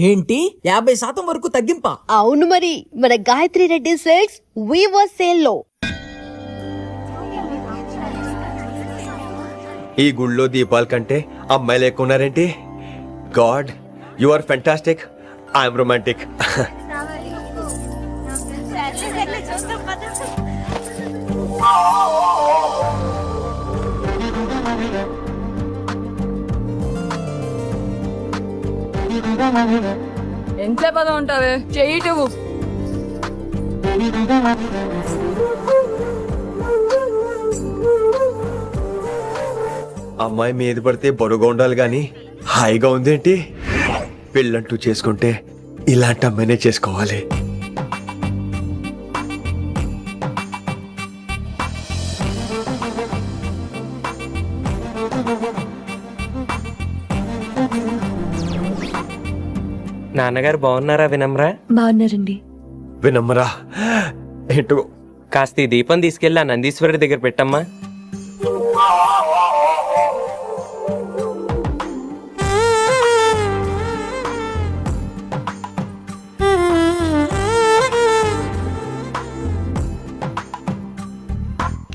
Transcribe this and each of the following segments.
ఏంటి 50% వరకు తగ్గింపా? అవును మరి, మన Gayatri Reddy silks weaver sale లో. ఈ గుళ్ళో దీపాల కంటే అమ్మాయిలు ఎక్కువ ఉన్నారేంటి? God, you are fantastic, I'm romantic. ఎంత పదం ఉంటావే, చెయ్యిటువు. అమ్మాయి మీద పడితే బరువుగా ఉండాలి గాని హాయిగా ఉందేంటి? పెళ్ళంటూ చేసుకుంటే ఇలాంటి అమ్మాయినే చేసుకోవాలి. నాన్నగారు బాగున్నారా వినమ్రా? బాగున్నారండి. వినమ్రా ఏంటో కాస్త ఈ దీపం తీసుకెళ్ళి ఆ నందీశ్వరుడి దగ్గర పెట్టమ్మా.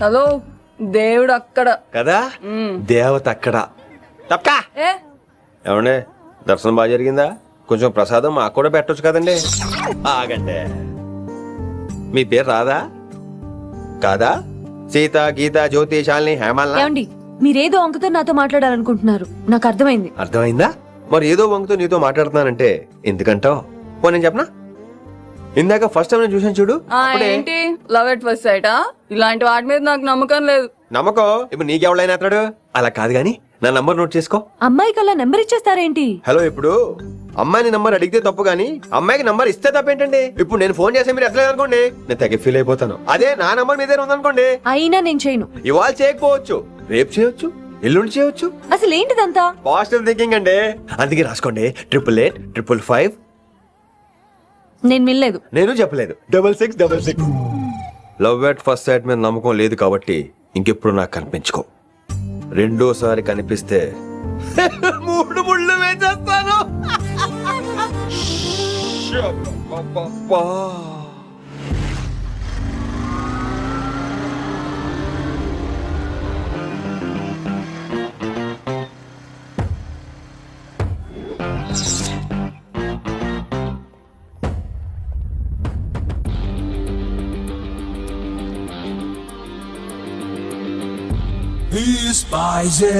హలో, దేవుడు అక్కడ కదా, దేవత అక్కడ. తప్పకా ఏ ఏమండే, దర్శనం బాగా జరిగిందా? కొంచెం ప్రసాదం మాకు కూడా పెట్టొచ్చు కదండి. ఆగండి, మీ పేరు రాదా కాదా? సీత, గీత, జ్యోతి, శాలిని, హేమల్నా? ఏమండి, మీరేదో అంకుతో నాతో మాట్లాడాలనుకుంటున్నారు, నాకు అర్థమైంది. అర్థమైందా? మరి ఏదో వంగుతో నీతో మాట్లాడుతున్నానంటే ఎందుకంటావు? పో నేను చెప్పనా? ఇందాక ఫస్ట్ టైం నేను చూసాను చూడు. అప్పుడే ఏంటి లవ్ ఎట్ ఫస్ట్ సైటా? ఇలాంటి వాటి మీద నాకు నమ్మకం లేదు. నమ్మకం ఇప్పుడు నీకెవడైనా అతడు? అలా కాదు గాని నా నంబర్ నోట్ చేసుకో. అమ్మాయికి అలా నెంబర్ ఇచ్చేస్తారేంటి? హలో, ఇప్పుడు అమ్మాయిని నంబర్ అడిగితే తప్పు గానీ అమ్మాయికి నంబర్ ఇస్తే తప్పేంటండి? ఇప్పుడు నేను ఫోన్ చేస్తే మీరు ఎట్లా అనుకోండి, నేను తెగ ఫీల్ అయిపోతాను. అదే నా నంబర్ మీ దగ్గర ఉందనుకోండి, అయినా నేను చేయను. ఇవాళ చేయకపోవచ్చు, రేపు చేయొచ్చు, ఎల్లుండి చేయొచ్చు. అసలు ఏంటిదంతా? పాజిటివ్ థింకింగ్ అండి. అందుకే రాసుకోండి 888 నేను వినలేదు. నేను చెప్పలేదు 6666. లవ్ ఎట్ ఫస్ట్ సైట్ మీద నమ్మకం లేదు కాబట్టి ఇంకెప్పుడు నాకు కనిపించుకో. రెండోసారి కనిపిస్తే 3 ముళ్ళు వేసేస్తాను. He's spicy,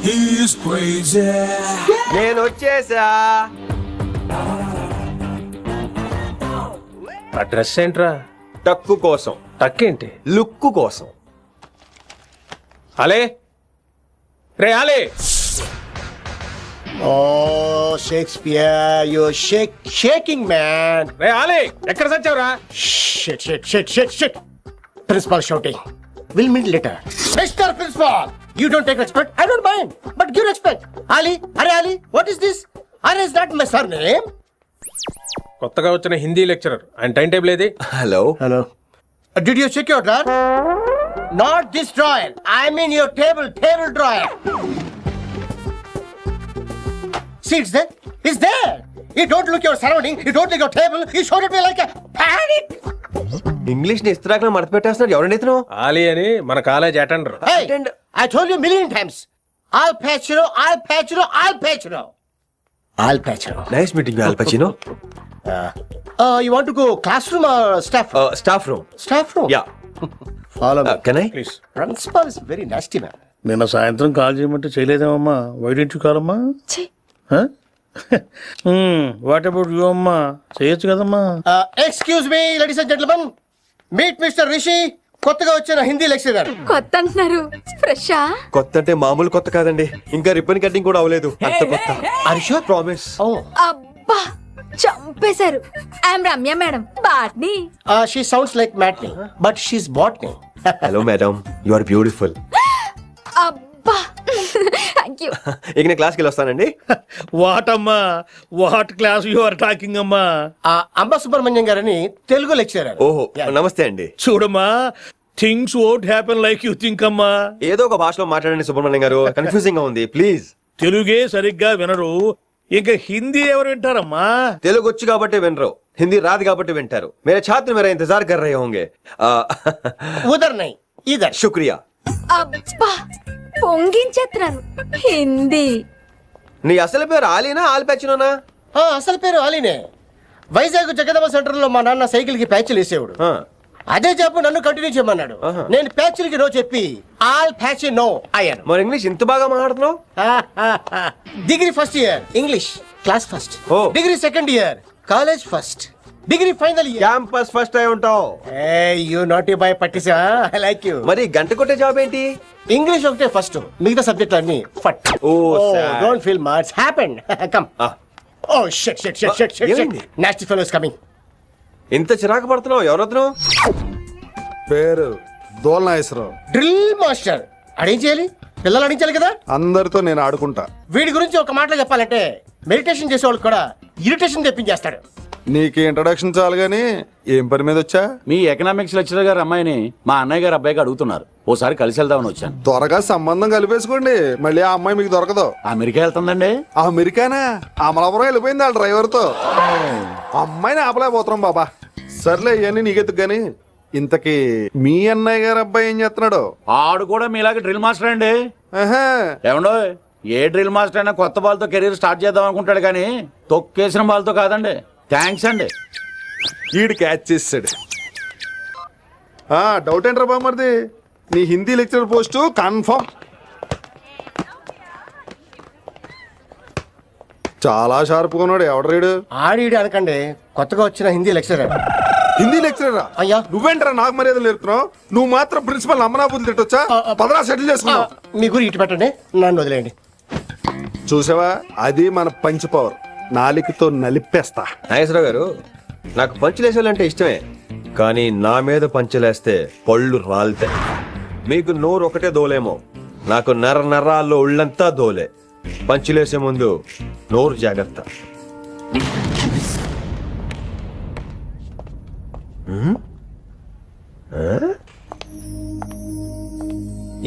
he's crazy. నేను వచ్చేసా. ఆ డ్రెస్ ఏంట్రా? టక్కు కోసం, టక్కేంటి? లుక్కు కోసం. అలే రే అలే. Oh, Shakespeare, you're shaking, man. రే అలే, ఎక్కడ సచ్చావురా? Shit. Principal shouting. We'll meet later. Mr. Principal, you don't take respect. I don't mind, but give respect. Ali, Ali, what is this? Ali is not my surname. కొత్తగా వచ్చిన Hindi lecturer, ఆయన time table ఏది? Hello, Did you check your drawer? Not this drawer. I mean your table drawer. See, it's there. It's there. You don't look your surrounding. You don't look your table. You showed at me like a panic. English ని ఇస్త్రాకులో మడత పెట్టేస్తున్నాడు. ఎవరండి ఇతను? ఆలీ అని మన college attender. Hey, I told you a million times. I'll patch you. Nice meeting all పచినో. You want to go classroom or staff room? Staff room. Staff room? Yeah. Follow me. Can I? Please. Principal is very nasty, man. నిన్న సాయంత్రం call చేయమంటే చేయలేదేమమ్మా? వైడెంట్ కాలమ్మా? What about you అమ్మా? చేయొచ్చు కదమ్మా. Excuse me, ladies and gentlemen. Meet Mr. Rishi. కొత్తగా వచ్చిన Hindi lecturer. కొత్త అంటున్నారు, ఫ్రెషా? కొత్త అంటే మామూలు కొత్త కాదండి, ఇంకా రిబ్బన్ కటింగ్ కూడా అవ్వలేదు. అంత కొత్త. Are you sure? ప్రామిస్. అబ్బా, చంపేశారు. I'm Ramya madam, botany. She sounds like Matney, but she's botany. Hello madam, you are beautiful. అబ్బా, థ్యాంక్ యూ. ఇక నేను క్లాస్కి వెళ్ళి వస్తానండి. వాట్ అమ్మా, what class you are talking అమ్మా? అంబ సుబ్రహ్మణ్యం గారని తెలుగు లెక్చరర్. ఓహో, నమస్తే అండి. చూడమ్మా, things won't happen like you think అమ్మా. ఏదో ఒక భాషలో మాట్లాడండి సుబ్రహ్మణ్యం గారు, కన్ఫ్యూజింగ్ గా ఉంది, ప్లీజ్. తెలుగే సరిగ్గా వినరు, ఇంకా హిందీ ఎవరు వింటారమ్మా? తెలుగు వచ్చు కాబట్టి వినరు, హిందీ రాదు కాబట్టి వింటారు. मेरे छात्र मेरा इंतजार कर रहे होंगे. ఉదర్ నై ఇదర్. शुक्रिया. అబ్బా పొంగించేస్తున్నాను హిందీ. నీ అసలు పేరు ఆలీనా ఆల్పచ్చినోనా? అసలు పేరు అలీనే. వైజాగ్ జగదమ్మ సెంటర్ లో మా నాన్న సైకిల్ కి ప్యాచ్లు వేసేవాడు. అదే జాబ్ నన్ను కంటిన్యూ చేయమన్నాడు. నేను ప్యాచ్లకి నో చెప్పి ఆల్ ప్యాచ్ నో అయ్యాను. మరి ఇంగ్లీష్ ఇంత బాగా మాట్లాడుతున్నావు? Degree first year English class first. Oh. Degree second year college first. Degree final year campus first అయి ఉంటావు. యూ నాటీ బాయ్ పట్టిసా. I like you. మరి గంట కొట్టే జాబ్ ఏంటి? ఇంగ్లీష్ ఒకటే ఫస్ట్, మిగతా సబ్జెక్ట్ అన్ని ఫట్. Don't feel much happened. Come. Oh shit shit shit shit shit. ఏమైంది? Nasty fellows coming. ఇంత చిరాకు పడుతున్నావు? ఎవరొద్దు? పేరు దోల్నాగేశ్వరరావు. Drill master. అడేం చేయాలి? పిల్లలు అడించాలి కదా. అందరితో నేను ఆడుకుంటా. వీడి గురించి ఒక మాటలో చెప్పాలంటే మెడిటేషన్ చేసే వాళ్ళు కూడా ఇరిటేషన్ తెప్పించేస్తాడు. నీకు ఇంట్రడక్షన్ చాలు గానీ ఏం పని మీద వచ్చా? మీ ఎకనామిక్స్ లెక్చరర్ గారు అమ్మాయిని మా అన్నయ్య గారు అబ్బాయికి అడుగుతున్నారు. ఓసారి కలిసి వెళ్దామని వచ్చాను. త్వరగా సంబంధం కలిపేసుకోండి, మళ్ళీ ఆ అమ్మాయి మీకు దొరకదు. అమెరికా వెళ్తుందండి. అమెరికానా? అమలాపురం వెళ్ళిపోయింది వాళ్ళ డ్రైవర్ తో. అమ్మాయిని ఆపలేకపోతున్నాం బాబా. సర్లే ఇవన్నీ నీకెత్తుకు గాని ఇంతకీ మీ అన్నయ్య గారు అబ్బాయి ఏం చేస్తున్నాడు? ఆడు కూడా మీలాగే డ్రిల్ మాస్టర్ అండి. ఆహా. ఏమండో ఏ డ్రిల్ మాస్టర్ అయినా కొత్త బాల్తో కెరీర్ స్టార్ట్ చేద్దాం అనుకుంటాడు కానీ తొక్కేసిన బాల్తో కాదండి. థ్యాంక్స్ అండి. ఈడు క్యాచ్ చేసాడు. డౌట్ ఏంట్రా బామ్మర్ది? నీ హిందీ లెక్చరర్ పోస్టు కన్ఫర్మ్. చాలా షార్ప్గా ఉన్నాడు. ఎవడరీడు? ఆడిడు అనకండి, కొత్తగా వచ్చిన హిందీ లెక్చరర్. హిందీ లెక్చరరా? అయ్యా. నువ్వేంట్రా నాకు మర్యాదలు నేర్పుతున్నావు? నువ్వు మాత్రం ప్రిన్సిపల్ అమ్మనాబుద్ధి తిట్టొచ్చా? పదరా సెటిల్ చేసుకున్నావు. మీ గురి ఇటు పెట్టండి, నన్ను వదిలేయండి. చూసావా, అది మన పంచ్ పవర్. నాలికతో నలిపేస్తా. నాగేశ్వరరావు గారు, నాకు పంచులేసాలంటే ఇష్టమే, కానీ నా మీద పంచలేస్తే పళ్ళు రాలితే. మీకు నోరు ఒకటే దోలేమో, నాకు నర నరాల్లో ఒళ్ళంతా దోలే. పంచులేసే ముందు నోరు జాగ్రత్త.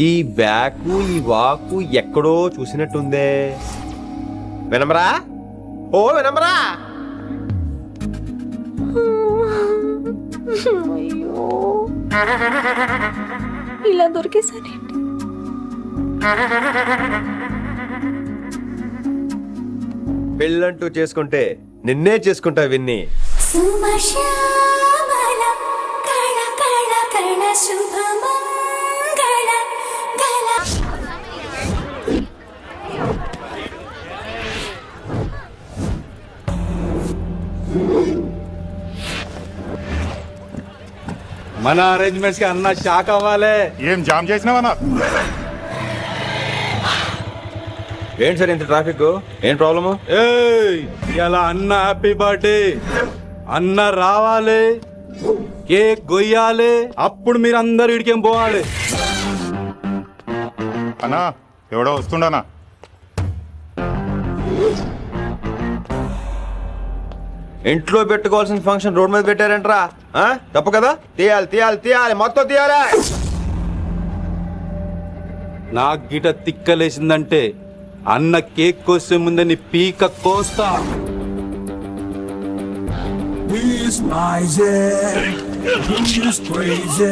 ఈ బ్యాకు ఈ వాకు ఎక్కడో చూసినట్టుందే. వినమరా? ఓ వినమరా? ఇలా దొరికేసానండి. పెళ్ళంటూ చేసుకుంటే నిన్నే చేసుకుంటా విన్ని. మన అరేంజ్మెంట్స్ కి అన్న షాక్ అవ్వాలి. ఏం జామ్ చేసినావా? ఏంటి సార్ ఇంత ట్రాఫిక్? ఏం ప్రాబ్లము? ఇలా అన్న హ్యాపీ బర్త్డే. అన్న రావాలి, కేక్ గొయ్యాలి, అప్పుడు మీరు అందరు ఇడికేం పోవాలి. అన్నా ఎవడో వస్తుండనా? ఇంట్లో పెట్టుకోవాల్సిన ఫంక్షన్ రోడ్ మీద పెట్టారంట్రా. తప్పు కదా? తీయాలి తీయాలి తీయాలి, మొత్తం తీయాలి. నాకు గిట తిక్కలేసిందంటే అన్న కేక్ కోసే ముందని పీక కోస్తా. He's miser, he's crazy.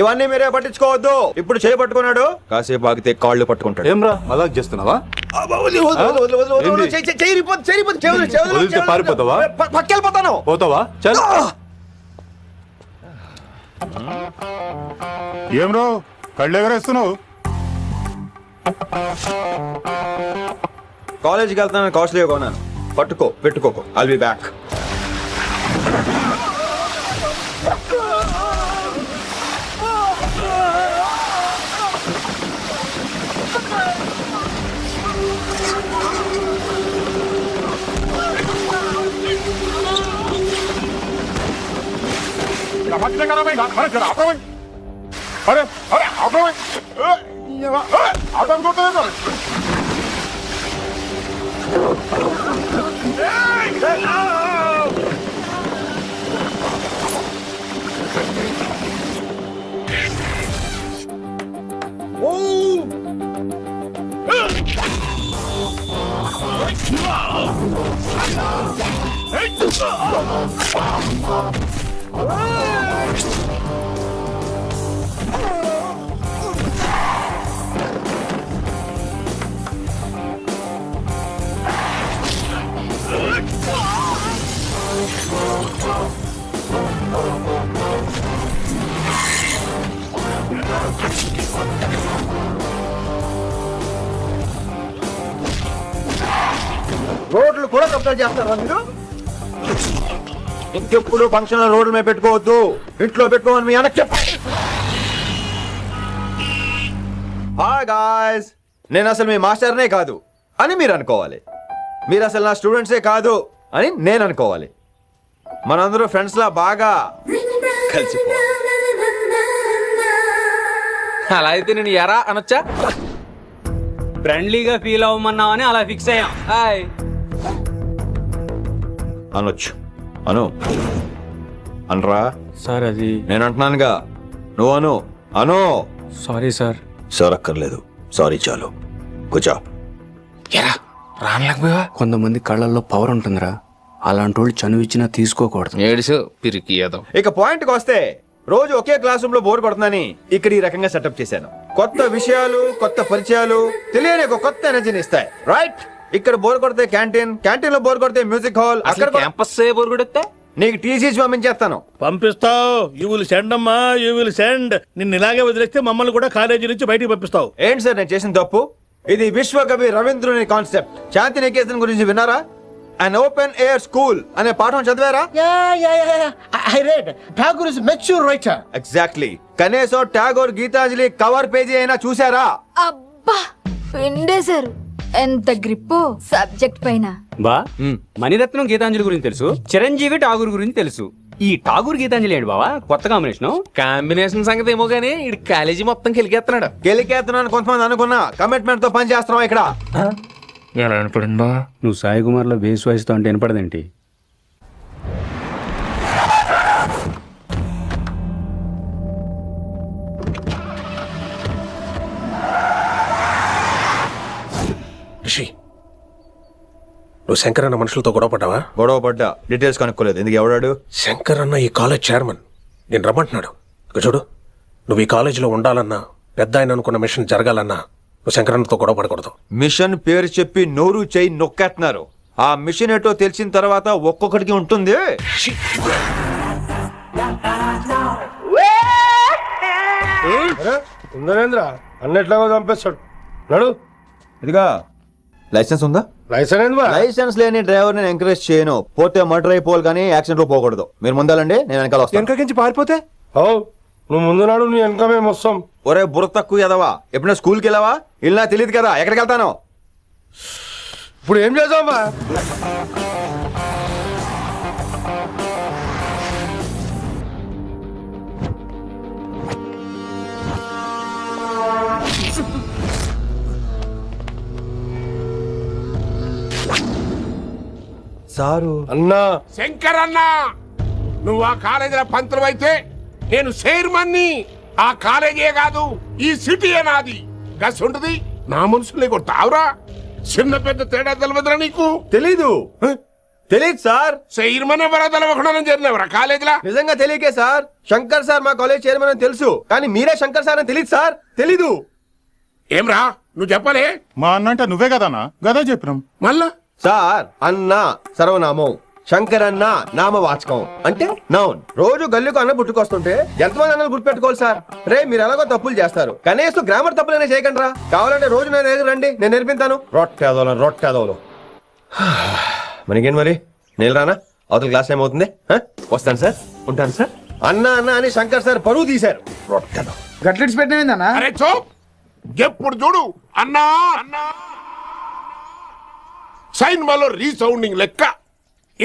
ఇవన్నీ మీరే పట్టించుకోవద్దు. ఇప్పుడు చేయి పట్టుకున్నాడు, కాసేపు ఆగితే కాళ్ళు పట్టుకుంటాడు. ఏమ్రా మజాక్ చేస్తున్నావా? పారిపోతావా? పక్కెళ్ళిపోతాను. పోతావా? చల్. ఏం రో కళ్ళు ఎగరేస్తున్నావు? కాలేజీకి వెళ్తాను, కాస్ట్లీ కొన్నాను. పట్టుకో, పెట్టుకోకో. I'll be back. అరే అరే రోడ్లు కూడా కబ్జా చేస్తారా మీరు? ఇంకెప్పుడు ఫంక్షన్ రోడ్ల మీద పెట్టుకోవద్దు, ఇంట్లో పెట్టుకోమని మీ అన్నకి చెప్పండి. హాయ్ గాయ్స్, నేను అసలు మీ మాస్టర్నే కాదు అని మీరు అనుకోవాలి. మీరు అసలు నా స్టూడెంట్సే కాదు అని నేను అనుకోవాలి. మనందరూ ఫ్రెండ్స్ లా బాగా కలిసిపోవాలి. అలా అయితే నేను ఎరా అనొచ్చా? ఫ్రెండ్లీగా ఫీల్ అవ్వమన్నావని అలా ఫిక్స్ అయ్యాం. హాయ్ అనొచ్చు, అను అనరా. సార్ అది నేను అంటున్నానుగా, నువ్వు అను. అను. Sorry sir. సార్ అక్కర్లేదు, సారీ చాలు. కూర్చో. కొంతమంది కళ్ళల్లో పవర్ ఉంటుందిరా, అలాంటి వాళ్ళు చనువు ఇచ్చినా తీసుకోకూడదు. ఏడుసు పిరికి ఏదో. ఇక పాయింట్కి వస్తే, రోజు ఒకే క్లాస్ రూమ్ లో బోర్ కొడుతుందని ఇక్కడ ఈ రకంగా సెటప్ చేశాను. కొత్త విషయాలు, కొత్త పరిచయాలు తెలియని ఒక కొత్త ఎనర్జీని ఇస్తాయి. రైట్? ఇక్కడ బోర్ కొడితే క్యాంటీన్, క్యాంటీన్ లో బోర్ కొడితే మ్యూజిక్ హాల్, అక్కడ క్యాంపస్ బోర్ కొడితే నీకు టీసీ పంపించేస్తాను. పంపిస్తావు. యూ విల్ సెండ్ అమ్మా, యూ విల్ సెండ్. నిన్ను ఇలాగే వదిలేస్తే మమ్మల్ని కూడా కాలేజీ నుంచి బయటికి పంపిస్తావు. ఏంటి సార్ నేను చేసిన తప్పు? ఇది విశ్వకవి రవీంద్రుని కాన్సెప్ట్. శాంతి నికేతన్ గురించి విన్నారా? అన్ ఓపెన్ ఎయిర్ స్కూల్ అనే పాఠం చదివారా? I read. Tagore is a mature writer. Exactly. కనీసం టాగోర్ గీతాంజలి కవర్ పేజీ అయినా చూసారా? అబ్బా పిండేశారు. ఎంత గ్రిప్పు సబ్జెక్ట్ పైన. బా మణిరత్నం గీతాంజలి గురించి తెలుసు, చిరంజీవి ఠాగూర్ గురించి తెలుసు. ఈ ఠాగూర్ గీతాంజలి ఏంటి బావా కొత్త కాంబినేషన్ సంగతి ఏమో గానీ ఈ కాలేజీ మొత్తం కెలికేస్తున్నాడు. గెలికేస్తున్నాను కొంతమంది అనుకున్నా, కమిట్మెంట్ తో పని చేస్తున్నాం ఇక్కడ. ఎలా అనిపడిందా? నువ్వు సాయి కుమార్ లో బేస్ వాయిస్తో అంటే వినపడదేంటి? రిషి, నువ్వు శంకర్ అన్న మనుషులతో గొడవ పడ్డావా? గొడవ పడ్డా, డీటెయిల్స్ కనుక్కోలేదు. ఎందుకు? ఎవడాడు? శంకర్ అన్న ఈ కాలేజ్ చైర్మన్, నేను రమ్మంటున్నాడు. ఇక చూడు, నువ్వు ఈ కాలేజీలో ఉండాలన్నా, పెద్ద ఆయన అనుకున్న మిషన్ జరగాలన్నా నువ్వు శంకర్ అన్నతో గొడవ పడకూడదు. మిషన్ పేరు చెప్పి నోరు చేయి నొక్కేస్తున్నారు. ఆ మిషన్ ఏటో తెలిసిన తర్వాత ఒక్కొక్కడికి ఉంటుంది. ఉందనేంద్ర అన్నెట్లాగో చంపేస్తాడు. నడు. ఇదిగా లైసెన్స్ ఉందా? లైసెన్స్ లేని డ్రైవర్ నేను ఎంకరేజ్ చేయను. పోతే మర్డర్ అయిపోవాలి కానీ యాక్సిడెంట్ లో పోకూడదు. మీరు ముందాలండి, నేను వెనకాల వస్తాను. వెనకకించి పారిపోతే నువ్వు ముందు నాడు నీ వెనక మేము వస్తాం. ఒరే బుర్ర తక్కువ ఎదవా, ఎప్పుడైనా స్కూల్కి వెళ్ళావా? ఇలా తెలియదు కదా ఎక్కడికి వెళ్తాను. ఇప్పుడు ఏం చేద్దామా? సారు అన్నా, శంకర్ అన్న, నువ్వు ఆ కాలేజీలో పంతులు అయితే నేను చైర్మన్ని. ఆ కాలేజీ కాదు, ఈ సిటీయే నాది. గస్ ఉంటుంది నా మనుషుల్ని కొట్టావురా. చిన్న పెద్ద తేడా తెలవదురా నీకు? తెలీదు. తెలీదు సార్. చైర్మన్ ఎవరో తెలవకుండా చేరినవరా కాలేజీలో? నిజంగా తెలియకే సార్. శంకర్ సార్ మా కాలేజ్ చైర్మన్ అని తెలుసు, కానీ మీరే శంకర్ సార్ అని తెలియదు సార్. తెలీదు. ఏమ్రా నువ్వు చెప్పలే? మా అన్న అంటే నువ్వే కదన్నా, గదా చెప్పినాం. మళ్ళా సార్ అన్న సర్వనామం, శంకర్ అన్న నామవాచకం అంటే నౌన్. రోజు గల్లుకు అన్న పుట్టుకొస్తుంటే ఎంతమంది అన్నలు గుర్తుపెట్టుకోవాలి సార్? రే మీరు ఎలాగో తప్పులు చేస్తారు, కనీసం గ్రామర్ తప్పులైనా చేయకండి రా. కావాలంటే రోజు నేను దగ్గర రండి, నేను నేర్పిస్తాను. రొట్టెదోలు మనకేం మరి? నేను రానా? అవతల క్లాస్ టైం అవుతుంది. వస్తాను సార్, ఉంటాను సార్. అన్న అన్న అని శంకర్ సార్ పరువు తీశారు. రొట్టెదో గట్లెట్స్ పెట్టినా? అరే చో, ఎప్పుడు చూడు అన్నా అన్నా. సైన్మాలో రీసౌండింగ్ లెక్క.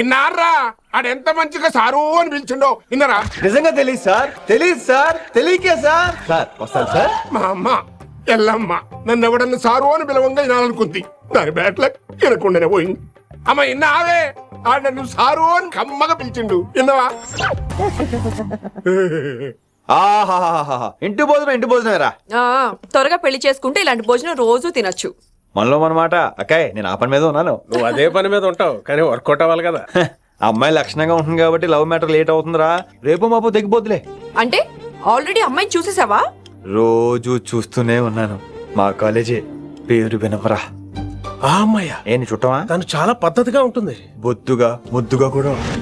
ఇన్నారా ఆడెంత మంచిగా సారు అని పిలిచిండో ఇన్నరా? నిజంగా తెలియదు సార్, తెలియదు సార్, తెలియకే సార్. సార్ వస్తాను సార్. మా అమ్మ ఎల్లమ్మ నన్ను ఎవడన్నా సారు అని పిలవంగా వినాలనుకుంది. దాని బ్యాట్లక్ వినకుండానే పోయింది. అమ్మ ఇన్నావే, ఆడ నన్ను సారు అని కమ్మగా పిలిచిండు. విన్నవా? ఆహాహాహా, ఇంటి భోజనం రా. త్వరగా పెళ్లి చేసుకుంటే ఇలాంటి భోజనం రోజు తినొచ్చు. మనలో మనమాట అక్కాయ్ నేను ఆ పని మీద ఉన్నాను. నువ్వు అదే పని మీద ఉంటావు కానీ వర్కౌట్ అవ్వాలి కదా. హ, అమ్మాయి లక్షణంగా ఉంటుంది కాబట్టి లవ్ మ్యాటర్ లేట్ అవుతుందిరా. రేపు మాపో తెగిపోతులే. అంటే ఆల్రెడీ అమ్మాయిని చూసేసావా? రోజు చూస్తూనే ఉన్నాను. మా కాలేజీ పేరు వినమరా. ఆ అమ్మాయ ఏంటి చుట్టమా? తను చాలా పద్ధతిగా ఉంటుంది. బొద్దుగా ముద్దుగా కూడా ఉంటుంది.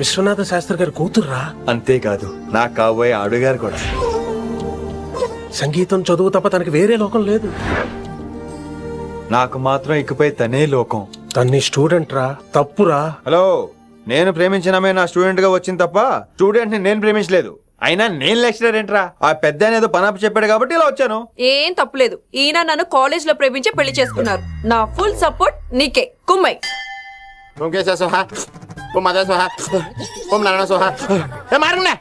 విశ్వనాథ శాస్త్రి గారి కూతుర్రా. అంతేకాదు నా కాబోయే ఆడుగారు కూడా. సంగీతం చదువు తప్ప తనకి వేరే లోకం లేదు. నాకు మాత్రం ఇకపై తనే లోకం. తన్ని స్టూడెంట్ రా, తప్పురా. హలో, నేను ప్రేమించినమే నా స్టూడెంట్ గా వచ్చింది తప్ప స్టూడెంట్ ని నేను ప్రేమించలేదు. అయినా నేను లెక్చరర్ ఏంట్రా? ఆ పెద్ద ఏదో పనాపు చెప్పాడు కాబట్టి ఇలా వచ్చాను. ఏం తప్పులేదు. ఈయన నన్ను కాలేజ్ లో ప్రేమించి పెళ్లి చేసుకున్నారు. నా ఫుల్ సపోర్ట్ నీకే. కుమ్మై. ఓం కేశవ స్వాహ, ఓం మాధవ స్వాహ, ఓం నారాయణ స్వాహ. ఏ మారండి,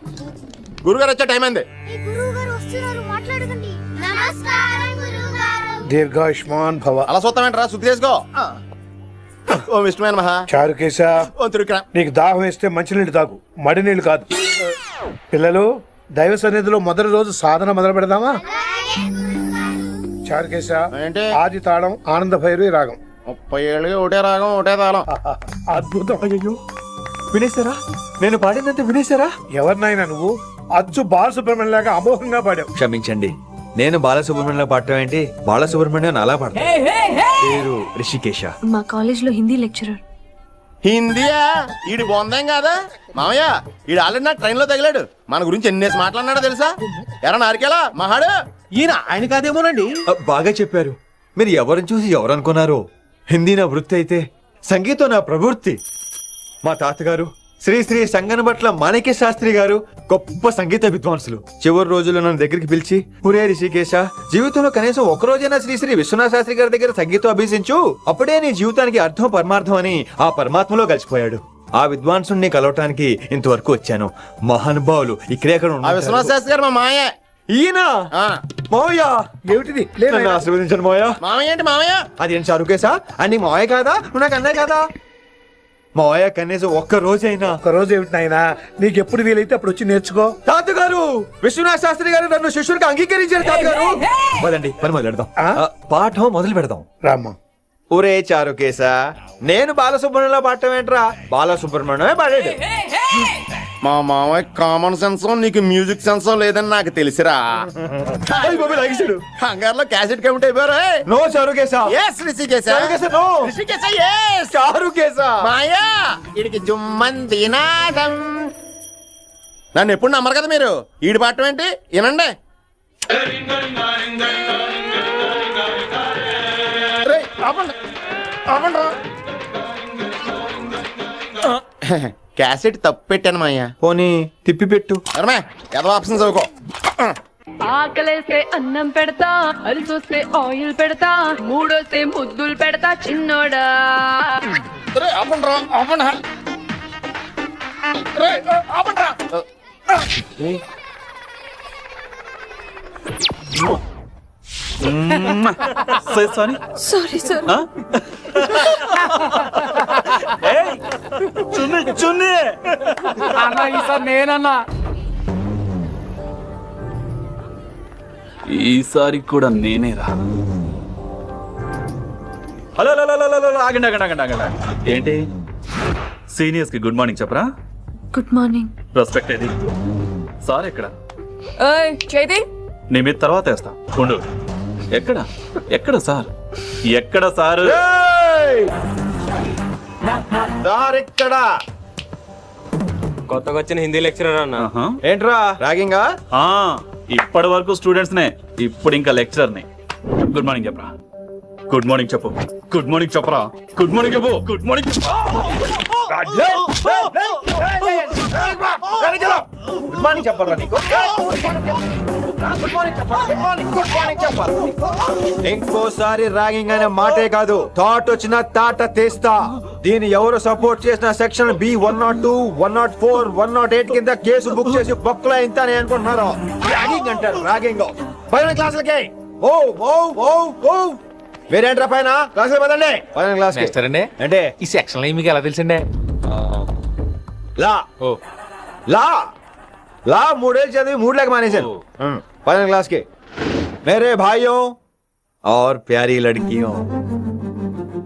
గురుగారు వచ్చే టైం అయింది. దీర్ఘాయుష్మాన్ భవ. అలా చూస్తామేంట్రా, శుద్ధి చేసుకో. ఓం విష్ణుమైన మహా. చారుకేశ, ఓం తిరుక్రా. నీకు దాహం వేస్తే మంచినీళ్ళు తాగు, మడి నీళ్ళు కాదు. పిల్లలు, దైవ సన్నిధిలో మొదటి రోజు సాధన మొదలు పెడదామా? చారుకేశ, ఏంటి? ఆది తాళం ఆనంద భైరవి రాగం. 30 ఏళ్ళకి ఒకటే రాగం ఒకటే తాళం. అద్భుతం. అయ్యో, వినేశారా? నేను పాడిందంటే వినేశారా? ఎవరినైనా నువ్వు అచ్చు బాలసుబ్రహ్మణ్యం లాగా అమోఘంగా పాడావు. క్షమించండి, నేను బాలసుబ్రహ్మణ్యంలో పాడటం ఏంటి? బాలసుబ్రహ్మణ్యం అలా పాడతాను. పేరు రిషికేశ. మా కాలేజ్ లో హిందీ లెక్చరర్. హిందీయా? ఈడు బొందేం కాదా మామయ్య? ఈడు ఆల్రెడీ నా ట్రైన్ లో తగిలాడు. మన గురించి ఎన్నేసి మాట్లాడినాడో తెలుసా? ఎరా నారికేలా మహాడు. ఈయన ఆయన కాదేమోనండి. బాగా చెప్పారు. మీరు ఎవరిని చూసి ఎవరు అనుకున్నారు? హిందీ నా వృత్తి అయితే సంగీతం నా ప్రవృత్తి. మా తాతగారు శ్రీ శ్రీ సంగనబట్ల మాణిక్య శాస్త్రి గారు గొప్ప సంగీత విద్వాంసులు. చివరి రోజుల్లో నన్ను దగ్గరికి పిలిచి, ఒరే రిషికేశ, జీవితంలో కనీసం ఒక రోజైనా శ్రీ శ్రీ విశ్వనాథ శాస్త్రి గారి దగ్గర సంగీతం అభ్యసించు, అప్పుడే నీ జీవితానికి అర్థం పరమార్థం అని ఆ పరమాత్మలో కలిసిపోయాడు. ఆ విద్వాంసుని కలవటానికి ఇంతవరకు వచ్చాను. మహానుభావులు ఇక్కడే అక్కడ ఆ విశ్వనాథ శాస్త్రి గారు మా మామయ్య. ఈయన మావయ్య. ఏమిటిది? నన్ను ఆశీర్వదించండి మావయ్య. మామయ్య ఏంటి మామయ్య? అదేంటి చారుకేశా? అని మావయ్య కాదా? నువ్వు నాకు అన్నయ్య కాదా? మావయ్య కనీసం ఒక్క రోజైనా. ఒక రోజు ఏమిటి నాయనా, నీకు ఎప్పుడు వీలైతే అప్పుడు వచ్చి నేర్చుకో. తాతగారు, విశ్వనాథ శాస్త్రి గారు నన్ను శిష్యుడికి అంగీకరించారు. తాతగారు పదండి, పని మొదలు పెడదాం. పాఠం మొదలు పెడదాం. రామ్మా. ఒరే చారుకేశ, నేను బాలసుబ్రహ్మణ్యంలో పాడటం ఏంట్రా? బాలసుబ్రహ్మణ్యమే పాడాడు. మా మామయ్య కామన్ సెన్స్ నీకు మ్యూజిక్ సెన్స్ లేదని నాకు తెలిసిరా. హంగార్లో క్యాసెట్ కమిట్ అయిపోయారా? No Charukesha. Yes Rishikesha. Charukesha no. Rishikesha yes. Charukesha. మాయా వీడికి జుమ్మంది నాదం. నన్ను ఎప్పుడు నమ్మరు కదా మీరు. ఈడి పాడటం ఏంటి వినండి. రేయ్, ఆపండి, ఆపండి రా. క్యాసెట్ తప్పు పెట్టాను మాయ్యా. పోనీ తిప్పి పెట్టు. ఏదో ఆప్షన్ చదువుకో. ఆకలేస్తే అన్నం పెడతా, అరిసొస్తే ఆయిల్ పెడతా, మూడోస్తే ముద్దులు పెడతా చిన్నోడా. ఆపండి రా, ఆపండి. రేయ్, ఆపండి రా. Sorry sir. ఈసారి కూడా నేనే రా. హలో ఆగండి ఆగండి ఆగండి ఆగండి. ఏంటి సీనియర్స్ కి గుడ్ మార్నింగ్ చెప్పరా? Good morning. రెస్పెక్ట్ ఏది? సార్ ఎక్కడ? చేతి నీ మీద తర్వాత వేస్తా ఉండు. ఎక్కడ ఎక్కడ సార్? ఎక్కడ సార్? ఇక్కడ కొత్తగా వచ్చిన హిందీ లెక్చరర్ అన్న. ఏంట్రా ర్యాగింగా? ఇప్పటి వరకు స్టూడెంట్స్ నే, ఇప్పుడు ఇంకా లెక్చరర్ ని. గుడ్ మార్నింగ్ చెప్పరా. గుడ్ మార్నింగ్ చెప్పు. గుడ్ మార్నింగ్ చెప్పరా. గుడ్ మార్నింగ్ చెప్పు. గుడ్ మార్నింగ్ చెప్పు. గుడ్ మార్నింగ్ చెప్పాలా నీకు? ఇంకోసారి ర్యాగింగ్ అనే మాటే కాదు, థాట్ వచ్చిన తాట తీస్తా. దీన్ని ఎవరు సపోర్ట్ చేసిన సెక్షన్ బి 102, 104, 108 కింద కేసు బుక్ చేసి బొక్కలో ఇంత అనుకుంటున్నారు. ర్యాగింగ్ అంటారు ర్యాగింగ్. పైన క్లాసులకి ఓ ఓ ఓ ఓ వేరేంట్రా పైన క్లాసులు పదండి. పైన క్లాస్ అంటే ఈ సెక్షన్ లో మీకు ఎలా తెలిసిండే? లా లా లా 3 ఏళ్ళు చదివి 3 లేక మానేశాను. పైన క్లాస్ కి మేరే భాइयों और प्यारी लड़कियों,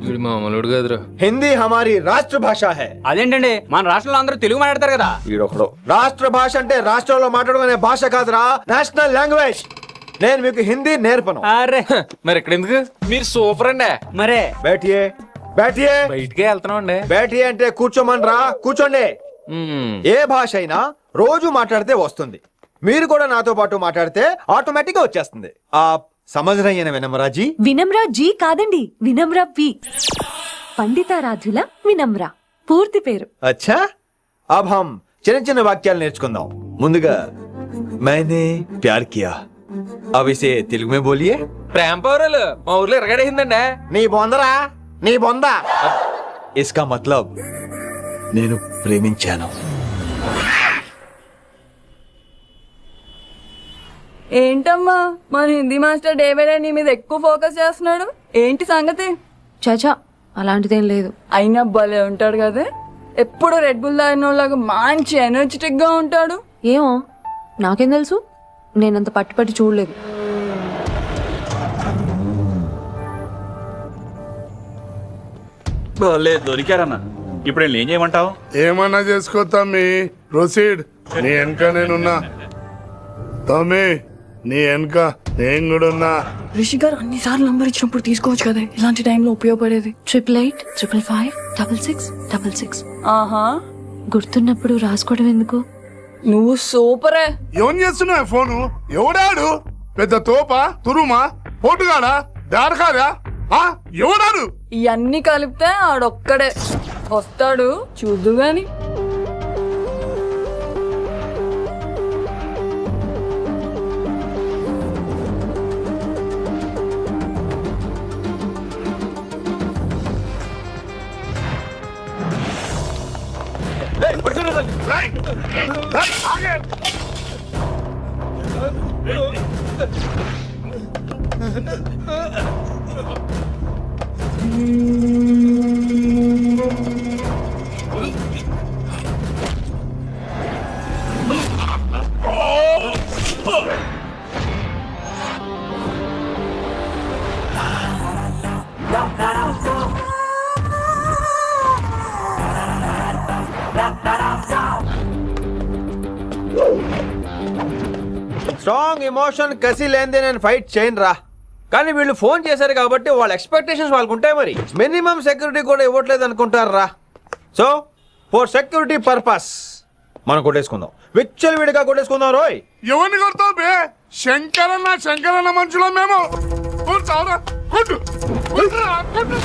వీడు మామూలుడు కదరా. हिंदी हमारी राष्ट्र भाषा है. అదేంటండి మన రాష్ట్రంలో అందరూ తెలుగు మాట్లాడతారు కదా. ఈడొకడు రాష్ట్ర భాష అంటే రాష్ట్రంలో మాట్లాడుకునే భాష కాదురా, నేషనల్ లాంగ్వేజ్. నేను మీకు హిందీ నేర్పను. అరే మరి ఇక్కడ ఎందుకు? మీరు సూపర్ అండి. మరే బేటియే బేటియే బయటికే వెళ్తున్నాం అండి. బేటియే అంటే కూర్చోమనరా, కూర్చోండి. ఏ భాష అయినా రోజు మాట్లాడితే వస్తుంది. మీరు కూడా నాతో పాటు మాట్లాడితే ఆటోమేటిక్ గా వచ్చేస్తుంది. ఆ సమజ్రయ్యన వినమ్రాజీ. వినమ్రా జీ కాదండి, వినమ్రా వి. పండితారాధ్యుల వినమ్రా పూర్తి పేరు. అచ్చా, అబ్ హమ్ చిన్న చిన్న వాక్యాలు నేర్చుకుందాం. ముందుగా मैंने प्यार किया, अब इसे తెలుగు में बोलिए. ప్రేమ పౌరాలు మా ఊర్లో ఎరగడేసిందండి. నీ బొందరా, నీ బొంద. इसका मतलब నేను ప్రేమించాను. ఏంటమ్మా మన Hindi master day by day నీ మీద ఎక్కువ ఫోకస్ చేస్తున్నాడు, ఏంటి సంగతి? చాచా అలాంటిదేం లేదు. అయినా భలే ఉంటాడు కదా, ఎప్పుడు రెడ్ బుల్ తాగినోళ్ళగా మంచి ఎనర్జెటిక్ గా ఉంటాడు. ఏమో నాకేం తెలుసు, నేనంత పట్టి చూడలేదు. దొరికారన్న, ఇప్పుడు ఏం చేయమంటావు? ఏమన్నా చేసుకో తమ్మి, ప్రొసీడ్. నీ వెనక నేనున్నా తమ్మి, నీ వెనక నేను కూడా ఉన్నా. రిషి గారు అన్నిసార్లు నంబర్ ఇచ్చినప్పుడు తీసుకోవచ్చు కదా, ఇలాంటి టైంలో ఉపయోగపడేది. 88855566. ఆహా, గుర్తున్నప్పుడు రాసుకోవడం ఎందుకు? నువ్వు సూపరే. ఏం చేస్తున్నావు ఫోను? ఎవడాడు? పెద్ద తోపా, తురుమా, పోటుగాడా, దారకారా? ఎవడాడు? ఇవన్నీ కలిపితే ఆడొక్కడే వస్తాడు, చూద్దు గాని. స్ట్రాంగ్ ఎమోషన్ కసి లేనిదే నేను ఫైట్ చేయను రా. కానీ వీళ్ళు ఫోన్ చేశారు కాబట్టి వాళ్ళ ఎక్స్పెక్టేషన్స్ వాళ్ళకు ఉంటాయి. మరి మినిమం సెక్యూరిటీ కూడా ఇవ్వట్లేదు అనుకుంటారు రా. సో ఫర్ సెక్యూరిటీ పర్పస్ మనం కొట్టేసుకుందాం, విచ్చలు విడిగా కొట్టేసుకుందాం. రోయ్, ఎవరిని కొడతావు బే? శంకరన్న మనుషులో మేము. చావురా, కొట్టు, కొట్టురా, కొట్టు.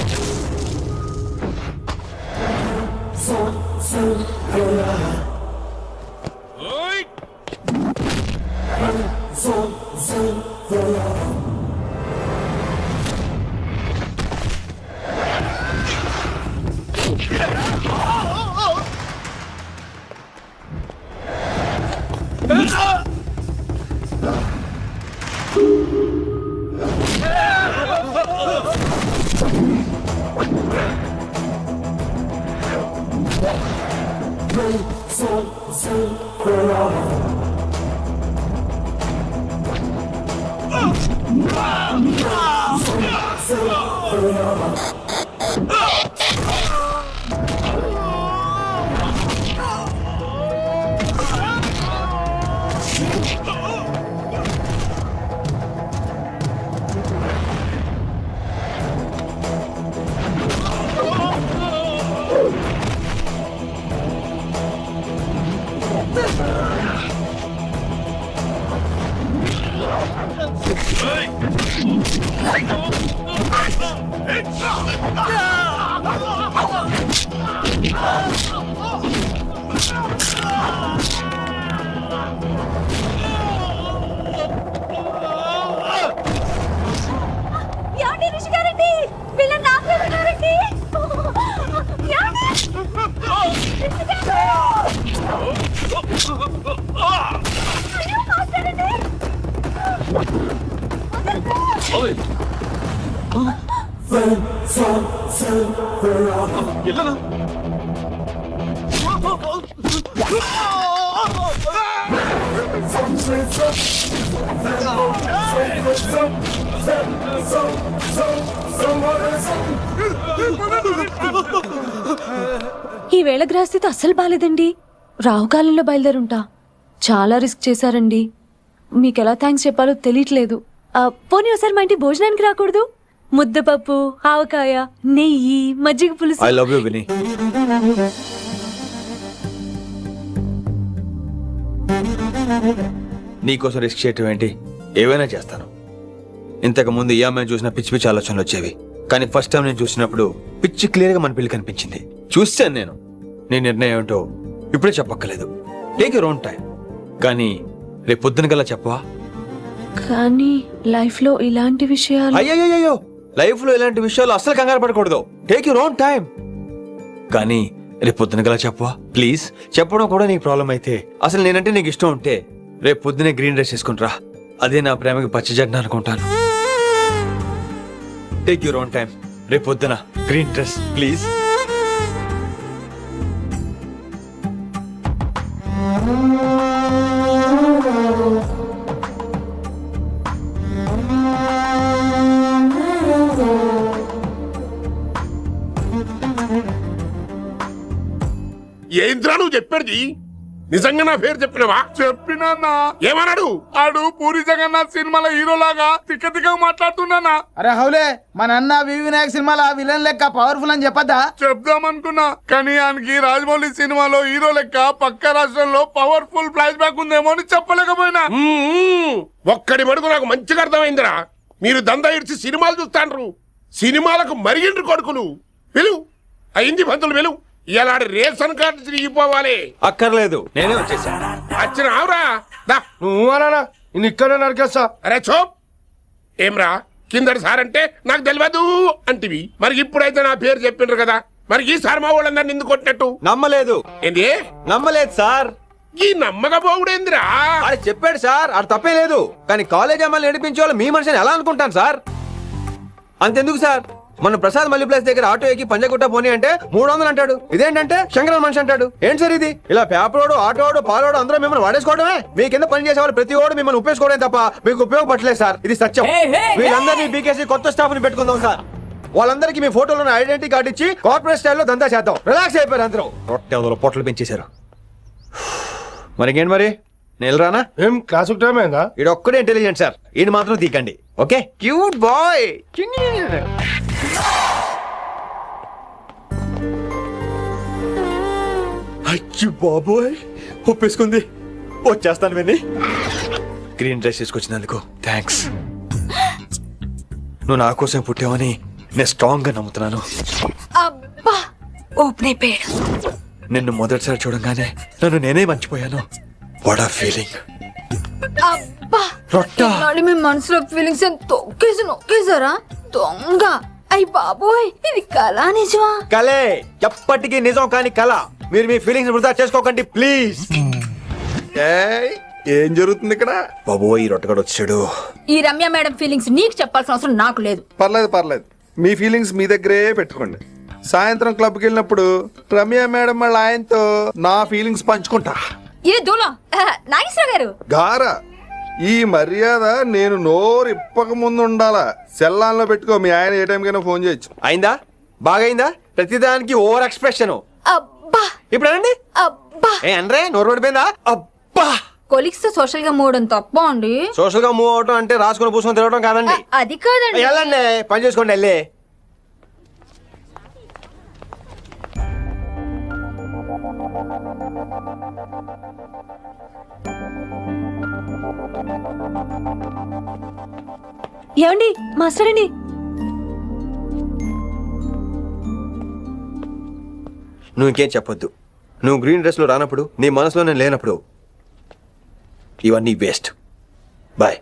Come on. ఈ వేళ గ్రహస్థితి అస్సలు బాలేదండి. రాహుకాలంలో బయలుదేరుంటా. చాలా రిస్క్ చేశారండి. మీకు ఎలా థ్యాంక్స్ చెప్పాలో తెలియట్లేదు. పోనీ ఒకసారి మా ఇంటి భోజనానికి రాకూడదు? ముద్దపప్పు, ఆవకాయ, నెయ్యి, మజ్జిగ పులుసు. ఐ లవ్ యూ విని. నీకోసం రిస్క్ చేయటం ఏంటి? ఏవైనా చేస్తాను. ఇంతకు ముందు ఈ అమ్మాయిని చూసిన పిచ్చి పిచ్చి ఆలోచనలు వచ్చేవి, కానీ ఫస్ట్ టైం నేను చూసినప్పుడు పిచ్చి క్లియర్ గా మన పిల్లి కనిపించింది. చూశాను నేను. నీ నిర్ణయం ఏంటో ఇప్పుడే చెప్పక్కర్లేదు. Take your own time. కానీ రేపు పొద్దున గల చెప్పవా? కానీ లైఫ్ లో ఇలాంటి విషయాలు. అయ్యో, లైఫ్ లో ఇలాంటి విషయాలు అస్సలు కంగారు పడకూడదు. Take your own time. కానీ రేపు పొద్దున గల చెప్పవా ప్లీజ్? చెప్పడం కూడా నీకు ప్రాబ్లం అయితే, అసలు నేనంటే నీకు ఇష్టం ఉంటే రేపు పొద్దునే గ్రీన్ డ్రెస్ వేసుకుంటరా. అదే నా ప్రేమకి పచ్చజెండా అనుకుంటాను. Take your own time. రేపు పొద్దున గ్రీన్ డ్రెస్ ప్లీజ్. ఏంద్రా నువ్వు చెప్పేది? నిజంగా నా పేరు చెప్పినవా? చెప్పినా ఏమన్నాడు? ఆడు పూరి జగన్నాథ్ సినిమాలో హీరో లాగా తిక్క తిక్క మాట్లాడుతున్నానా? అరే హౌలే, మన అన్న వినాయక్ సినిమాలో విలన్ లెక్క పవర్ఫుల్ అని చెప్పద్దా? చెప్దామనుకున్నా, కానీ ఆయనకి రాజమౌళి సినిమాలో హీరో లెక్క పక్క రాష్ట్రంలో పవర్ఫుల్ ఫ్లాష్ బ్యాక్ ఉందేమో అని చెప్పలేకపోయినా. ఒక్కడి మడుగు నాకు మంచిగా అర్థమైందిరా. మీరు దందా ఇడిచి సినిమాలు చూస్తాండ్రు. సినిమాలకు మరిగిండ్రు కొడుకులు. పిలువు అయింది పంతులు, పిలువు. ఇలా రేషన్ కార్డు తిరిగిపోవాలి. అక్కర్లేదు, నేనే వచ్చేసాను. వచ్చిన ఆవురా. నువ్వు అనా నేను ఇక్కడే నరికేస్తా. అరే చోప్. ఏమ్రా కిందటి సార్ అంటే నాకు తెలియదు అంటివి. మరి ఇప్పుడైతే నా పేరు చెప్పిండ్రు కదా, మరి ఈ సార్ మా వాళ్ళందరినీ ఎందుకు కొట్టినట్టు? నమ్మలేదు. ఏంది? నమ్మలేదు సార్. ఈ నమ్మకపోవుడేందిరా? అది చెప్పాడు సార్, అది తప్పే లేదు. కానీ కాలేజ్ అమ్మాయిలు నడిపించే వాళ్ళు మీ మనిషిని ఎలా అనుకుంటాను సార్? అంతెందుకు సార్, మన ప్రసాద్ మల్లి ప్లేస్ దగ్గర ఆటో ఎక్కి పంజగుట్ట పోనీ అంటే 300 అంటాడు. ఇదేంటంటే శంకరన్ మనిషి అంటాడు. ఏంటి సార్ ఇది? ఇలా పేపరోడు, ఆటోడు, పాలోడు అందరూ మిమ్మల్ని వాడేసుకోవడమే. మీ కింద పని చేసే వాళ్ళు ప్రతి ఓడు మిమ్మల్ని ఉపయోగించుకోవడం తప్ప మీకు ఉపయోగపడలేదు సార్. ఇది సత్యం. వీళ్ళందరినీ బీకేసి కొత్త స్టాఫ్ ని పెట్టుకుందాం సార్. వాళ్ళందరికీ మీ ఫోటోలో ఐడెంటిటీ కార్డు ఇచ్చి కార్పొరేట్ స్టైల్లో దందా చేద్దాం. రిలాక్స్ అయిపోయారు అందరూ. రొట్టె పొట్టలు పెంచేశారు. మరికేంటి మరి నేను రానా? ఏం క్లాస్ టైం అయిందా? ఇది ఒక్కడే ఇంటెలిజెంట్ సార్, ఇది మాత్రం తీకండి. ఓకే? Cute boy. అచ్చి బాబోయ్, ఒప్పేసుకుంది. వచ్చేస్తాను విని. గ్రీన్ డ్రెస్ తీసుకొచ్చినందుకు థ్యాంక్స్. నువ్వు నా కోసం పుట్టావని నేను స్ట్రాంగ్ గా నమ్ముతున్నాను. అబ్బా ఓపెన్ అయిపోయాడు. నిన్ను మొదటిసారి చూడంగానే నన్ను నేనే మర్చిపోయాను. వాట్ ఆ ఫీలింగ్. అబ్బా రొట్టా. మీ మనసులో ఫీలింగ్స్ తొక్కేసి నొక్కేసారా దొంగ? అయ్యి బాబోయ్, ఇది కళ నిజమా? కలే, ఎప్పటికీ నిజం కాని కళ. మీరు మీ ఫీలింగ్స్ వృధా చేసుకోకండి ప్లీజ్. ఏం జరుగుతుంది ఇక్కడ? బాబోయ్, ఈ రొట్టగడు వచ్చాడు. ఈ రమ్య మేడం ఫీలింగ్స్ నీకు చెప్పాల్సిన అవసరం నాకు లేదు. పర్లేదు, మీ ఫీలింగ్స్ మీ దగ్గరే పెట్టుకోండి. సాయంత్రం క్లబ్కి వెళ్ళినప్పుడు రమ్య మేడం వాళ్ళ ఆయనతో నా ఫీలింగ్స్ పంచుకుంటా. ఏ దూలం నాగేశ్వర గారు గారా, ఈ మర్యాద నేను నోరు ఇప్పక ముందు ఉండాలా. సెల్లాన్లో పెట్టుకో, మీ ఆయన ఏ టైం కైనా ఫోన్ చేయొచ్చు. అయిందా? బాగైందా? ప్రతిదానికి ఓవర్ ఎక్స్ప్రెషన్. అబ్బా ఇప్పుడు అనండి. అబ్బా ఏ అనరే, నోరు పడిపోయిందా? అబ్బా. కొలిక్స్ తో సోషల్ గా మూవ్ అవడం తప్ప అండి. సోషల్ గా మూవ్ అవటం అంటే రాసుకొని పూసుకొని తిరగడం కాదండి. అది కాదండి. వెళ్ళండి, పని చేసుకోండి. వెళ్ళే ఏమండి మాస్టర్ అండి, నువ్వు ఇంకేం చెప్పొద్దు. నువ్వు గ్రీన్ డ్రెస్ లో రానప్పుడు, నీ మనసులో నేను లేనప్పుడు ఇవన్నీ వేస్ట్. బాయ్.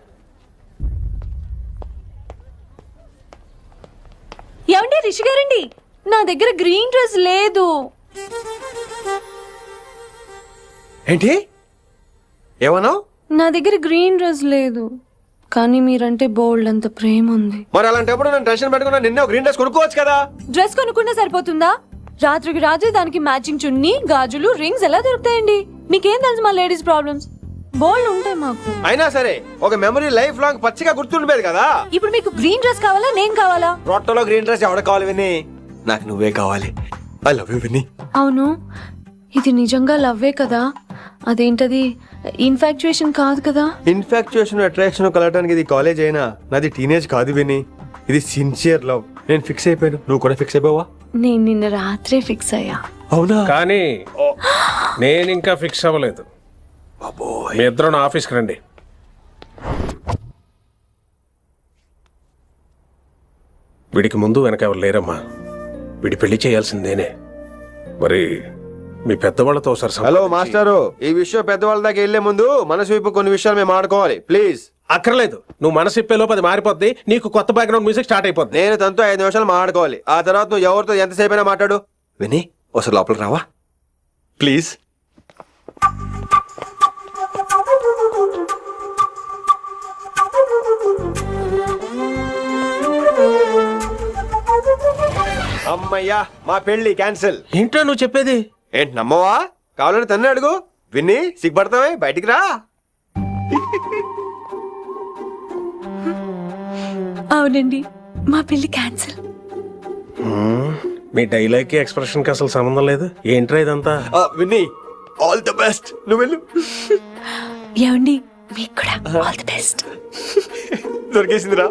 ఏమండి రిషి గారండి, నా దగ్గర గ్రీన్ డ్రెస్ లేదు. ఏంటి ఏమన్నావు? నా దగ్గర గ్రీన్ డ్రెస్ లేదు, కానీ మీరంటే బోల్డ్ అంత ప్రేమ ఉంది. మరి అలాంటప్పుడు నేను టెన్షన్ పెట్టుకున్నా, నిన్నే గ్రీన్ డ్రెస్ కొనుక్కోవచ్చు కదా. డ్రెస్ కొనుక్కుంటే సరిపోతుందా? రాత్రికి రాత్రి దానికి మ్యాచింగ్ చున్నీ, గాజులు, రింగ్స్ ఎలా దొరుకుతాయండి? మీకేం తెలుసు మా లేడీస్ ప్రాబ్లమ్స్? బోల్డ్ ఉంటాయి మాకు. అయినా సరే ఒక మెమరీ లైఫ్ లాంగ్ పచ్చిగా గుర్తుండిపోయేది కదా. ఇప్పుడు మీకు గ్రీన్ డ్రెస్ కావాలా నేను కావాలా? రొట్టలో గ్రీన్ డ్రెస్ ఎవడ కావాలి విని? నాకు నువ్వే కావాలి. ఐ లవ్ యూ విని. అవును, ఇది నిజంగా లవ్వే కదా? అదేంటది ఇన్ఫాక్చుయేషన్ కాదు కదా? ఇన్ఫాక్చుయేషన్ అట్రాక్షన్ కలగడానికి ఇది కాలేజ్ అయినా నాది టీనేజ్ కాదు విని. ఇది సిన్సియర్ లవ్. నేను ఫిక్స్ అయిపోయాను, నువ్వు కూడా ఫిక్స్ అయిపోవా? నేను నిన్న రాత్రే ఫిక్స్ అయ్యా. అవునా? కానీ నేను ఇంకా ఫిక్స్ అవ్వలేదు. మీ ఇద్దరు నా ఆఫీస్కి రండి. వీడికి ముందు వెనక ఎవరు లేరమ్మా. వీడి పెళ్లి చేయాల్సిందేనే. మరి మీ పెద్దవాళ్ళతో ఒకసారి హలో మాస్టారు, ఈ విషయం పెద్దవాళ్ళ దాకా వెళ్లే ముందు మనసు వైపు కొన్ని విషయాలు మేము ఆడుకోవాలి ప్లీజ్. అక్కర్లేదు, నువ్వు మనసు ఇప్పే లోపు అది మారిపోద్ది. నీకు కొత్త బ్యాక్గ్రౌండ్ మ్యూజిక్ స్టార్ట్ అయిపోద్ది. నేను తనతో 5 నిమిషాలు మాట్లాడుకోవాలి. ఆ తర్వాత నువ్వు ఎవరితో ఎంతసేపు అయినా మాట్లాడు. విని ఒకసారి లోపలికి రావా ప్లీజ్? అమ్మయ్యా, మా పెళ్లి క్యాన్సిల్. ఏంటో నువ్వు చెప్పేది? ఏంటి నమ్మవా? కావాలని తన్నే అడుగు. విన్ని సిగ్గుపడతావే, బయటికి రా. అవునండి, మా పెళ్లి క్యాన్సిల్. మీ డైలాగ్ ఎక్స్ప్రెషన్ కి అసలు సంబంధం లేదు. ఏంట్రా ఇదంతా? విన్ని ఆల్ ది బెస్ట్. నువ్వు వెళ్ళు. ఏమండి, మీకు కూడా ఆల్ ది బెస్ట్. దొరికేసిందిరా.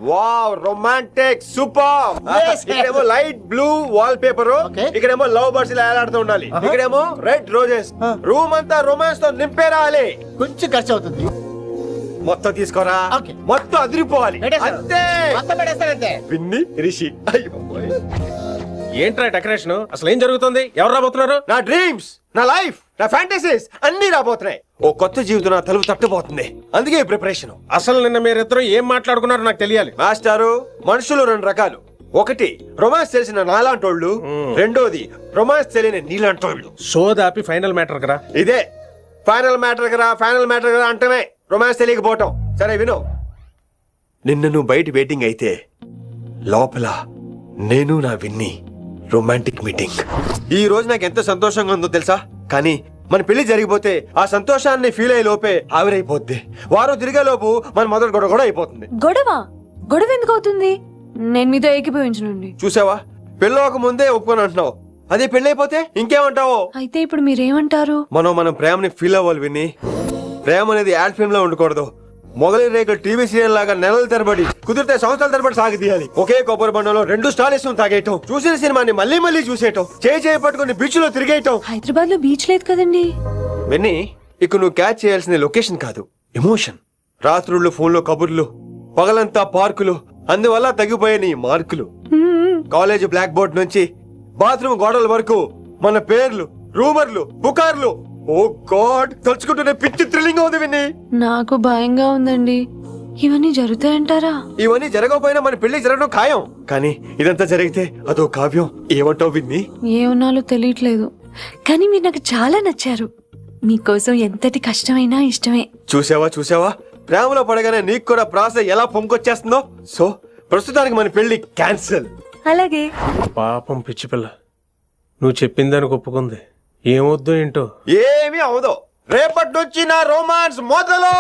Wow, romantic, super. ఇక్కడేమో లైట్ బ్లూ వాల్ పేపర్, ఇక్కడేమో లవ్ బర్డ్స్ ఇలా ఏలాడుతూ ఉండాలి, ఇక్కడేమో రెడ్ రోజెస్. రూమ్ అంతా రొమాన్స్ తో నింపే రావాలి. కొంచెం ఖర్చు అవుతుంది. మొత్తం తీసుకోరా, మొత్తం అదిరిపోవాలి అంతే. విన్ని రిషి. ఏంట్రా డెకరేషన్? అసలు ఏం జరుగుతుంది? ఎవరు రాబోతున్నారు? నా డ్రీమ్స్, నా లైఫ్, నా ఫ్యాంటసీస్ అన్ని రాబోతున్నాయి. ఓ కొత్త జీవితం నా తలుపు తట్టబోతుంది. అందుకే ప్రిపరేషన్. అసలు నిన్న మీరిద్దరు ఏం మాట్లాడుకున్నారో నాకు తెలియాలి. మాస్టారు, మనుషులు 2 రకాలు. ఒకటి రొమాన్స్ తెలిసిన నాలాంటోళ్ళు, రెండోది రొమాన్స్ తెలియని నీలాంటోళ్ళు. సోదాపి ఫైనల్ మ్యాటర్ కదా. ఇదే ఫైనల్ మ్యాటర్ కదా. ఫైనల్ మ్యాటర్ కదా అంటమే రొమాన్స్ తెలియకపోవటం. సరే విను, నిన్న నువ్వు బయట వెయిటింగ్ అయితే లోపల నేను నా విన్ని రొమాంటిక్ మీటింగ్. ఈ రోజు నాకు ఎంత సంతోషంగా ఉందో తెలుసా? కానీ మన పెళ్లి జరిగిపోతే ఆ సంతోషాన్ని ఫీల్ అయ్యే లోపే ఆవిరైపోద్ది. వారం తిరిగే లోపు మన మొదటి గొడవ కూడా అయిపోతుంది. గొడవ ఎందుకు అవుతుంది? నేను మీతో ఏకీభవించనండి. చూసావా, పెళ్ళవక ముందే ఒప్పుకొని అంటున్నావు. అదే పెళ్ళైపోతే ఇంకేమంటావు? అయితే ఇప్పుడు మీరేమంటారు? మనం ప్రేమని ఫీల్ అవ్వాలి విని. ప్రేమ అనేది యాడ్ ఫిల్మ్ లో ఉండకూడదు. మొగలి రేకులు టీవీ సీరియల్ లాగా నెలల తరబడి, కుదిరితే సంవత్సరాల తరబడి సాగి తీయాలి. ఒకే కొబ్బరి బండలో 2 స్టాల్ వేసుకుని తాగేయటం, చూసిన సినిమాని మళ్ళీ మళ్ళీ చూసేయటం, చేయి పట్టుకుని బీచ్ లో తిరిగేయటం. హైదరాబాద్ లో బీచ్ లేదు కదండి. విన్ని, ఇక నువ్వు క్యాచ్ చేయాల్సిన లొకేషన్ కాదు, ఎమోషన్. రాత్రుళ్ళు ఫోన్లో కబుర్లు, పగలంతా పార్కులు, అందువల్ల తగ్గిపోయే నీ మార్కులు. కాలేజ్ బ్లాక్ బోర్డ్ నుంచి బాత్రూమ్ గోడల వరకు మన పేర్లు, రూమర్లు, పుకార్లు. ఓ గాడ్, తలుచుకుంటూనే పిచ్చి థ్రిల్లింగ్ అవుతుంది విన్ని. నాకు భయంగా ఉందండి. ఇవన్నీ జరుగుతాయంటారా? ఇవన్నీ జరగకపోయినా మన పెళ్లి జరగడం ఖాయం. కానీ ఇదంతా జరిగితే అదో కావ్యం. ఏమంటావు విన్ని? ఏమన్నాలో తెలియట్లేదు, కానీ మీరు నాకు చాలా నచ్చారు. మీకోసం ఎంతటి కష్టమైనా ఇష్టమే. చూసావా, ప్రేమలో పడగానే నీకు కూడా ప్రాస ఎలా పొంకొచ్చేస్తుందో. సో ప్రస్తుతానికి మన పెళ్లి క్యాన్సిల్. అలాగే. పాపం పిచ్చి పిల్ల, నువ్వు చెప్పిందానికి ఒప్పుకుంది. ఏమొద్దు ఏంటో. ఏమీ అవదో. రేపటి నుంచి నా రొమాన్స్ మొదలు.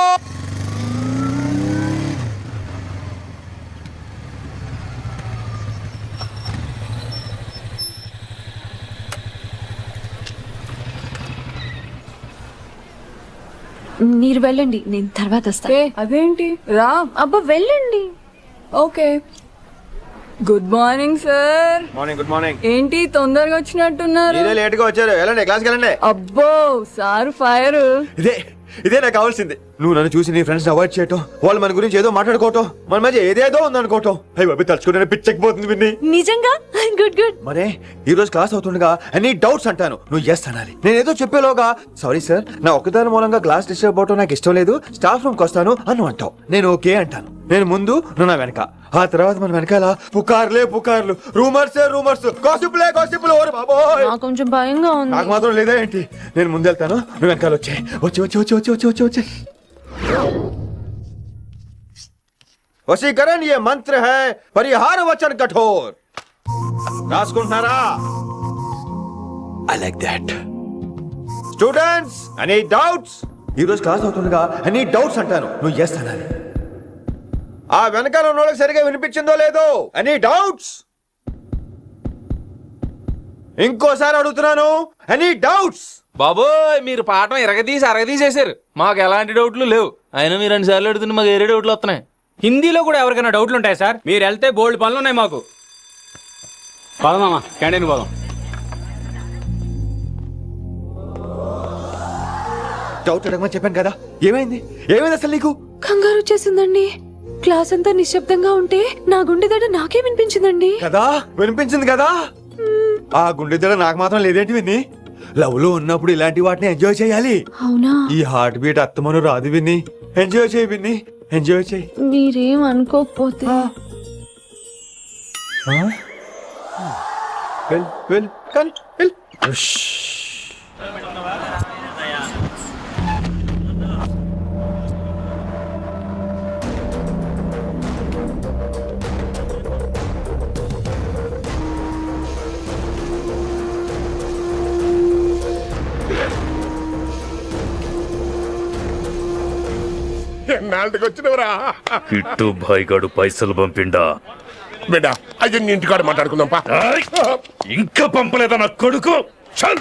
మీరు వెళ్ళండి, నేను తర్వాత వస్తా. అదేంటి రా. అబ్బా వెళ్ళండి. Okay. Good morning sir. Morning. Good morning. ఏంటి తొందరగా వచ్చినట్టున్నారు? మీరే లేట్ గా వచ్చారు. వెళ్ళండి, క్లాస్కి వెళ్ళండి. అబ్బో సార్ ఫైర్. ఇదే నాకు కావాల్సింది. నువ్వు నన్ను చూసి నీ ఫ్రెండ్స్ అవాయిడ్ చేయటం, వాళ్ళు మన గురించి ఏదో మాట్లాడుకోవటం, మన మధ్య ఏదేదో ఉందనుకోవటం. అయ్యి బాబు, తలుచుకుంటే పిచ్చెక్కిపోతుంది విన్ని. నిజంగా గుడ్. మరే ఈ రోజు క్లాస్ అవుతుండగా అన్ని డౌట్స్ అంటాను, నువ్వు ఎస్ అనాలి. నేను ఏదో చెప్పేలోగా సారీ సార్, నా ఒక్కదాని మూలంగా క్లాస్ డిస్టర్బ్ అవటం నాకు ఇష్టం లేదు, స్టాఫ్ రూమ్కి వస్తాను అని అంటావు. నేను ఓకే అంటాను. నేను ముందు, నువ్వు నా వెనక. ఆ తర్వాత మన వెనకాల పుకార్లు, రూమర్స్, గాసిప్లే. ఓరు బాబోయ్, నాకు కొంచెం భయంగా ఉంది. నాకు మాత్రం లేదా ఏంటి? నేను ముందెళ్తాను, నువ్వు వెనకాల వచ్చే. వశీకరణ ये मंत्र है, परिहार वचन कठोर. రాసుకుంటున్నారా? I like that. Students any doubts? ఈరోజు క్లాస్ అవుతుండగా ఎనీ డౌట్స్ అంటాను, నువ్వు ఎస్ అనాలి. ఆ వెనకాల ఉన్న వాళ్ళకి సరిగా వినిపించిందో లేదో? Any doubts? ఇంకోసారి అడుగుతున్నాను, ఎనీ డౌట్స్? బాబోయ్ మీరు పాఠం అరగదీసేశారు. మాకు ఎలాంటి డౌట్లు లేవు. అయినా మీరు 2 సార్లు అడుగుతుంటే మాకు ఏరే డౌట్లు వస్తున్నాయి. హిందీలో కూడా ఎవరికైనా డౌట్లు ఉంటాయి సార్? మీరు వెళ్తే బోల్డ్ పనులు ఉన్నాయి మాకు. పోదామా క్యాంటీన్ పోదాం. డౌట్ అడగమని చెప్పాను కదా, ఏమైంది? ఏమైంది అసలు నీకు? కంగారు వచ్చేసిందండి. క్లాస్ అంతా నిశ్శబ్దంగా ఉంటే నా గుండె దడ నాకే వినిపించిందండి. కదా వినిపించింది కదా. ఆ గుండె దడ నాకు మాత్రం లేదేంటి విన్ని? లవ్ లో ఉన్నప్పుడు ఇలాంటి వాటిని ఎంజాయ్ చేయాలి. అవునా? ఈ హార్ట్ బీట్ అత్తమను రాదు విన్ని. ఎంజాయ్ చేయి విన్ని, ఎంజాయ్ చేయి. మీరేం అనుకోకపోతే వెల్ కానీ వెల్. ఎన్నాళ్ళకి వచ్చినవరా? కిట్టు భాయ్ గాడు పైసలు పంపిండా? బిడ్డ అయ్యో ఇంటికాడ మాట్లాడుకుందాం పా. ఇంకా పంపలేదా నా కొడుకు? చల్